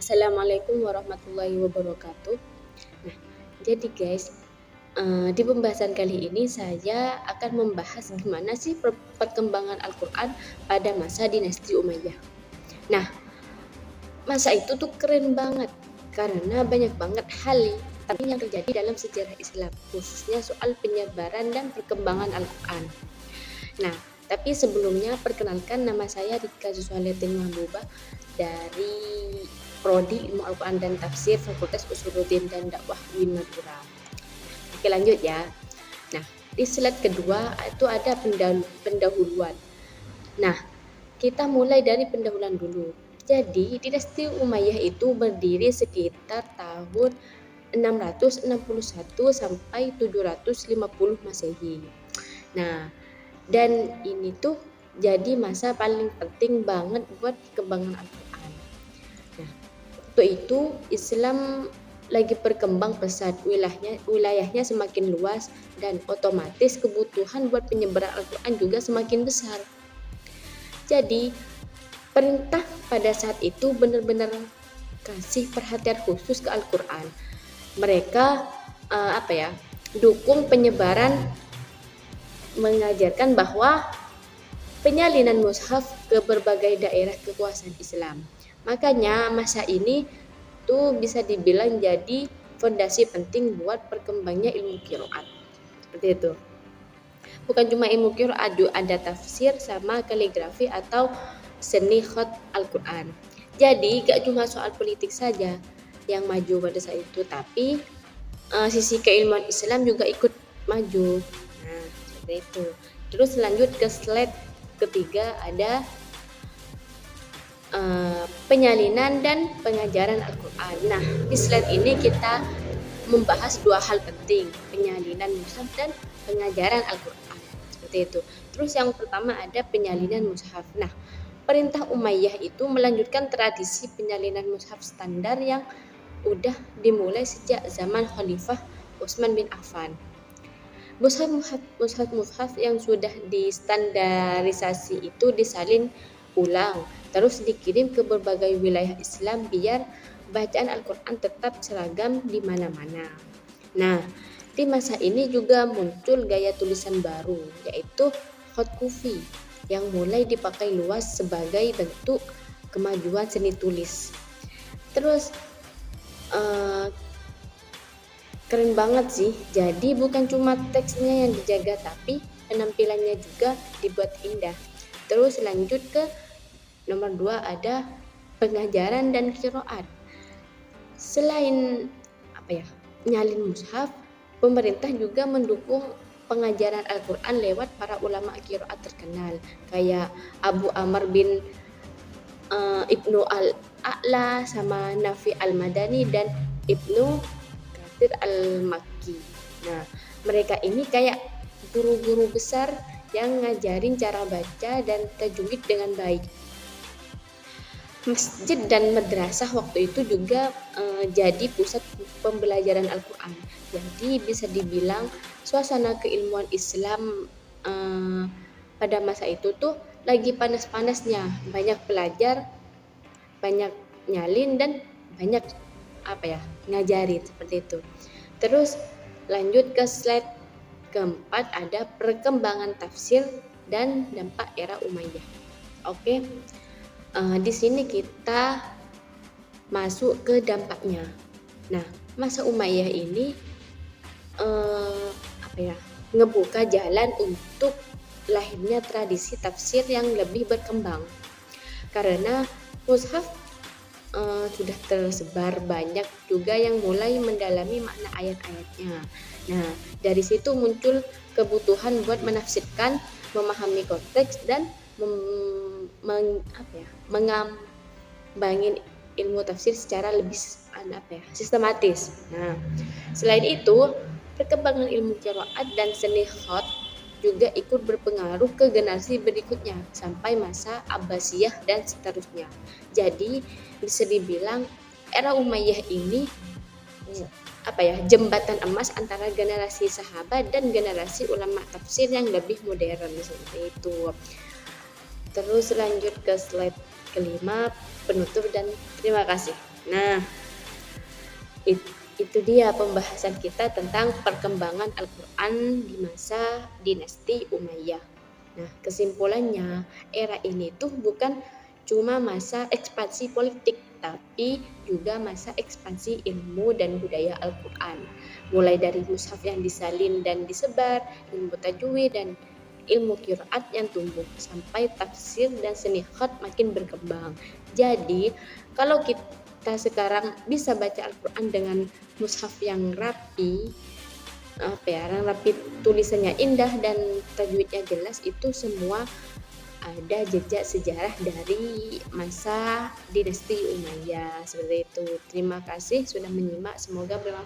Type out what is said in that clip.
Assalamualaikum warahmatullahi wabarakatuh. Nah, jadi guys, di pembahasan kali ini saya akan membahas gimana sih perkembangan Al-Quran pada masa dinasti Umayyah. Nah, masa itu tuh keren banget karena banyak banget hal yang terjadi dalam sejarah Islam, khususnya soal penyebaran dan perkembangan Al-Quran. Nah, tapi sebelumnya perkenalkan, nama saya Rika Zuswaliatin Mahbubah dari Prodi Ilmu Al-Quran dan Tafsir Fakultas Usuluddin dan Dakwah UIN Madura. Oke, lanjut ya. Nah, di slide kedua itu ada pendahuluan. Nah, kita mulai dari pendahuluan dulu. Jadi, dinasti Umayyah itu berdiri sekitar tahun 661 sampai 750 Masehi. Nah, dan ini tuh jadi masa paling penting banget buat perkembangan Al-Quran. Nah, waktu itu Islam lagi berkembang pesat, wilayahnya semakin luas dan otomatis kebutuhan buat penyebaran Al-Quran juga semakin besar. Jadi perintah pada saat itu benar-benar kasih perhatian khusus ke Al-Quran. Mereka dukung penyebaran, mengajarkan bahwa penyalinan mushaf ke berbagai daerah kekuasaan Islam. Makanya masa ini tuh bisa dibilang jadi fondasi penting buat perkembangnya ilmu qiraat. Seperti itu. Bukan cuma ilmu qiraat, ada tafsir sama kaligrafi atau seni khat Al-Quran. Jadi gak cuma soal politik saja yang maju pada saat itu, tapi sisi keilmuan Islam juga ikut maju. Nah, seperti itu. Terus lanjut ke slide ketiga, ada penyalinan dan pengajaran Al-Quran. Nah, di slide ini kita membahas dua hal penting, penyalinan mushaf dan pengajaran Al-Quran. Seperti itu. Terus yang pertama ada penyalinan mushaf. Nah, perintah Umayyah itu melanjutkan tradisi penyalinan mushaf standar yang udah dimulai sejak zaman Khalifah Utsman bin Affan. Mushaf yang sudah distandarisasi itu disalin ulang, terus dikirim ke berbagai wilayah Islam biar bacaan Al-Quran tetap seragam di mana-mana. Nah, di masa ini juga muncul gaya tulisan baru, yaitu khat kufi, yang mulai dipakai luas sebagai bentuk kemajuan seni tulis. Terus keren banget sih, jadi bukan cuma teksnya yang dijaga, tapi penampilannya juga dibuat indah. Terus lanjut ke nomor 2, ada pengajaran dan qiraat. Selain nyalin mushaf, pemerintah juga mendukung pengajaran Al-Quran lewat para ulama qiraat terkenal kayak Abu Amr bin Ibnu Al-A'la sama Nafi Al-Madani dan Ibnu Katsir Al-Makki. Nah, mereka ini kayak guru-guru besar yang ngajarin cara baca dan tajwid dengan baik. Masjid dan madrasah waktu itu juga jadi pusat pembelajaran Al-Quran. Jadi bisa dibilang suasana keilmuan Islam pada masa itu tuh lagi panas-panasnya, banyak belajar, banyak nyalin dan banyak ngajarin, seperti itu. Terus lanjut ke slide keempat, ada perkembangan tafsir dan dampak era Umayyah. Oke. Di sini kita masuk ke dampaknya. Nah, masa Umayyah ini ngebuka jalan untuk lahirnya tradisi tafsir yang lebih berkembang. Karena mushaf sudah tersebar, banyak juga yang mulai mendalami makna ayat-ayatnya. Nah, dari situ muncul kebutuhan buat menafsirkan, memahami konteks dan mengembangin ilmu tafsir secara lebih sistematis. Nah, selain itu, perkembangan ilmu qiraat dan seni khat juga ikut berpengaruh ke generasi berikutnya sampai masa Abbasiyah dan seterusnya. Jadi bisa dibilang era Umayyah ini jembatan emas antara generasi sahabat dan generasi ulama tafsir yang lebih modern, seperti itu. Terus lanjut ke slide kelima, penutur dan terima kasih. Nah, itu dia pembahasan kita tentang perkembangan Al-Quran di masa dinasti Umayyah. Nah, kesimpulannya, era ini tuh bukan cuma masa ekspansi politik, tapi juga masa ekspansi ilmu dan budaya Al-Quran. Mulai dari mushaf yang disalin dan disebar, ilmu tajwid dan ilmu qiraat yang tumbuh, sampai tafsir dan seni khat makin berkembang. Jadi, kalau kita sekarang bisa baca Al-Quran dengan mushaf yang rapi, yang rapi, tulisannya indah dan tajwidnya jelas, itu semua ada jejak sejarah dari masa dinasti Umayyah. Seperti itu. Terima kasih sudah menyimak, semoga bermanfaat.